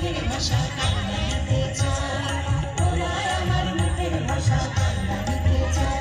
মুখের ভাষা কান্না দিতে চায়, ওরা আমার মুখের ভাষা কান্না দিতে চায়।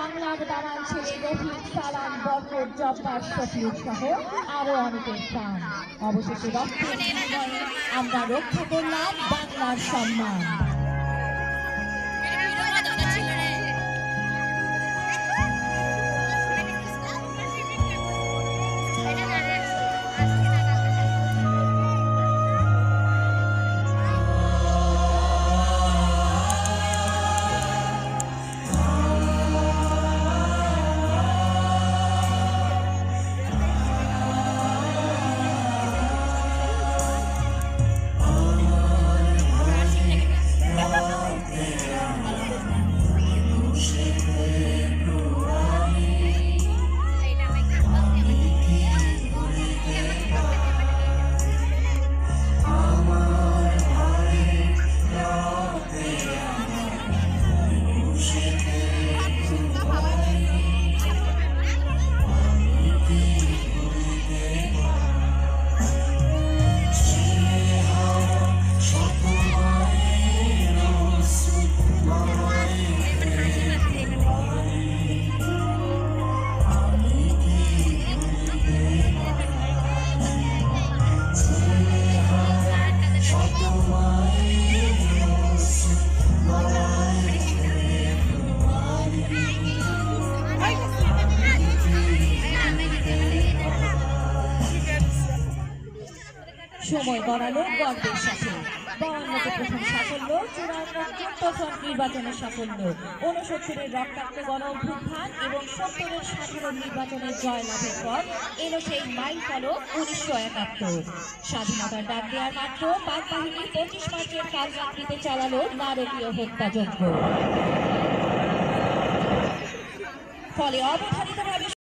বাংলার দালাল ছেলে রফিক, সালাম, বরকত, জব্বার, শফিউল সহ আরো অনেকের প্রাণ। অবশেষে রক্তের বিনিময়ে আমরা রক্ষা করলাম বাংলার সম্মান। সময় গড়ালো গর্বের সাথে। 52তে প্রথম সাফল্য, 54 নির্বাচনের সাফল্য, 69-এর রক্তাক্ত গণ অভ্যুত্থান এবং 70-এর সাধারণ নির্বাচনের জয়লাভের পর এলো সেই মাইল ফলক 1971। স্বাধীনতার ডাক দেওয়ার মাত্র পাক বাহিনী 25 মার্চের কাল রাত্রিতে চালালো নারকীয় হত্যাযজ্ঞ। ফলে অবধারিতভাবে